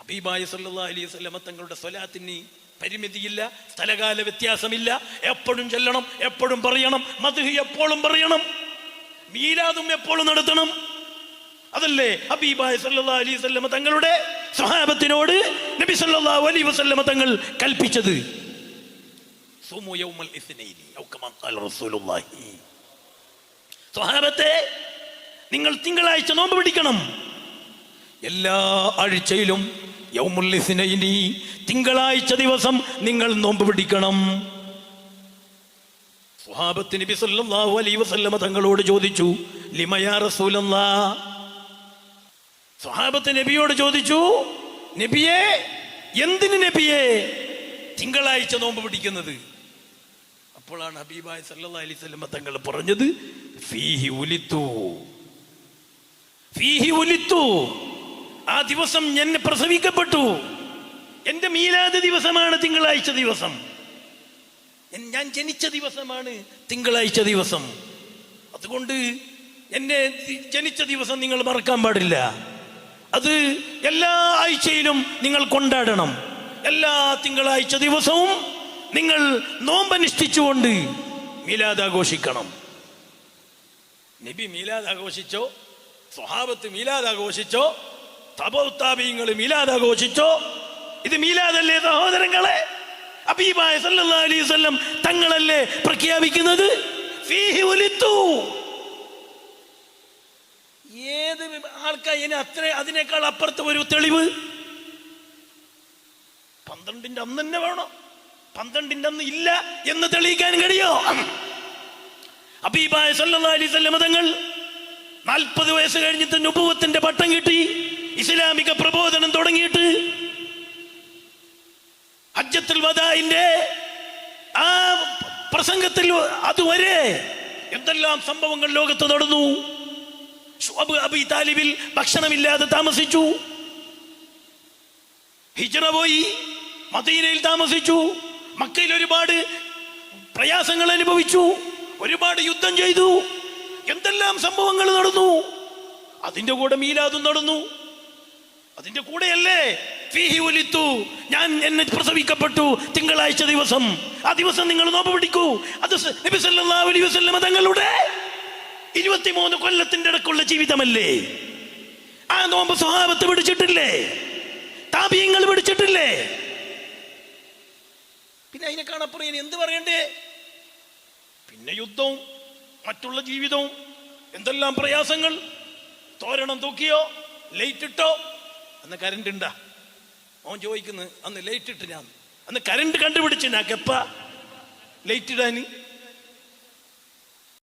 ഹബീബായ സല്ലല്ലാഹു അലൈഹി വസല്ലമ തങ്ങളുടെ സ്വലാത്തിന് പരിമിതിയില്ല, സ്ഥലകാല വ്യത്യാസമില്ല. എപ്പോഴും ചെല്ലണം, എപ്പോഴും പറയണം, മദ്ഹ് എപ്പോഴും പറയണം, മീലാദും എപ്പോഴും നടത്തണം. അതല്ലേ ഹബീബായ സല്ലല്ലാഹു അലൈഹി വസല്ലമ തങ്ങളുടെ സ്വഹാബത്തിനോട് നബി സല്ലല്ലാഹു അലൈഹി വസല്ലമ തങ്ങൾ കൽപ്പിച്ചത്. സുമു യൗമൽ ഇസ്നൈനി ഔ കമാ ഖാല റസൂലുള്ളാഹി. സ്വഹാബത്തെ, നിങ്ങൾ തിങ്കളാഴ്ച നോമ്പ് പിടിക്കണം. എല്ലാ ആഴ്ചയിലും യൗമുൽ ഇസ്നൈനി, തിങ്കളാഴ്ച ദിവസം നിങ്ങൾ നോമ്പ് പിടിക്കണം. സ്വഹാബത്ത് നബി സല്ലല്ലാഹു അലൈഹി വസല്ലമ തങ്ങളോട് ചോദിച്ചു, ലിമ യാ റസൂലല്ലാഹ്. സ്വഹാബത്ത് നബിയോട് ചോദിച്ചു, നബിയേ, എന്തിന് നബിയേ തിങ്കളാഴ്ച നോമ്പ് പിടിക്കുന്നത്? അപ്പോഴാണ് ഹബീബായ സല്ലല്ലാഹു അലൈഹി വസല്ലമ തങ്ങൾ പറഞ്ഞത്, ഫീഹി ഉലിത്തു, ഫീഹി ഉലിത്തു, ആ ദിവസം ഞാൻ പ്രസവിക്കപ്പെട്ടു. എന്റെ മീലാദ് ദിവസമാണ് തിങ്കളാഴ്ച ദിവസം, ഞാൻ ജനിച്ച ദിവസമാണ് തിങ്കളാഴ്ച ദിവസം. അതുകൊണ്ട് എന്നെ ജനിച്ച ദിവസം നിങ്ങൾ മറക്കാൻ പാടില്ല. അത് എല്ലാ ആഴ്ചയിലും നിങ്ങൾ കൊണ്ടാടണം. എല്ലാ തിങ്കളാഴ്ച ദിവസവും നിങ്ങൾ നോമ്പനുഷ്ഠിച്ചുകൊണ്ട് മീലാദ് ആഘോഷിക്കണം. നബി മീലാദ് ആഘോഷിച്ചോ, സ്വഹാബത്ത് മീലാദ് ആഘോഷിച്ചോ, തബൗത്താബീങ്ങൾ മീലാദ് ആഘോഷിച്ചോ? ഇത് മീലാദല്ലേ സഹോദരങ്ങളെ? ഹബീബായ സല്ലല്ലാഹു അലൈഹി വസല്ലം തങ്ങളല്ലേ പ്രഖ്യാപിക്കുന്നത്, ഫീഹി ഉലിത്തു. ഏത് ആൾക്കാർ അത്ര അതിനേക്കാൾ അപ്പുറത്ത് ഒരു തെളിവ് 12ന്റെ അന്ന് തന്നെ വേണോ? 12ന്റെ അന്ന് ഇല്ല എന്ന് തെളിയിക്കാൻ കഴിയോ? ഹബീബായ സല്ലല്ലാഹു അലൈഹി വസല്ലം തങ്ങൾ 40 വയസ്സ് കഴിഞ്ഞിട്ട് നുബുവത്തിന്റെ പട്ടം കിട്ടി, ഇസ്ലാമിക പ്രബോധനം തുടങ്ങിയിട്ട് ഹജ്ജത്തുൽ വദാഇന്റെ ആ പ്രസംഗത്തിൽ അതുവരെ എന്തെല്ലാം സംഭവങ്ങൾ ലോകത്ത് നടന്നു. ശുഅബ് അബീ താലിബിൽ ഭക്ഷണമില്ലാതെ താമസിച്ചു, ഹിജ്റ പോയി മദീനയിൽ താമസിച്ചു, മക്കയിൽ ഒരുപാട് പ്രയാസങ്ങൾ അനുഭവിച്ചു, ഒരുപാട് യുദ്ധം ചെയ്തു, എന്തെല്ലാം സംഭവങ്ങൾ നടന്നു. അതിന്റെ കൂടെ മീലാദും നടന്നു. അതിന്റെ കൂടെയല്ലേ ഫീഹി ഉലിത്തു, ഞാൻ എന്നെ പ്രസവിക്കപ്പെട്ടു തിങ്കളാഴ്ച ദിവസം, ആ ദിവസം നിങ്ങൾ നോമ്പ് പിടിക്കൂ. അത് നബി സല്ലല്ലാഹു അലൈഹി വസല്ലം തങ്ങളുടെ 23 കൊല്ലത്തിന്റെ ഇടക്കുള്ള ജീവിതമല്ലേ? ആ നോമ്പ് സ്വഹാബത്ത് പിടിച്ചിട്ടില്ലേ? താബിഈങ്ങൾ പിടിച്ചിട്ടില്ലേ? പിന്നെ അതിനെ കാണപ്പുറം എന്ത് പറയണ്ടേ? പിന്നെ യുദ്ധവും മറ്റുള്ള ജീവിതവും, എന്തെല്ലാം പ്രയാസങ്ങൾ. തോരണം തൂക്കിയോ, ലൈറ്റ് ഇട്ടോ? അന്ന് കരണ്ട് ഉണ്ടാ? ഓൻ ചോദിക്കുന്നു, അന്ന് ലൈറ്റ് ഇട്ട് ഞാൻ, അന്ന് കരണ്ട് കണ്ടുപിടിച്ച് ഞാൻ എപ്പ ലൈറ്റ് ഇടാൻ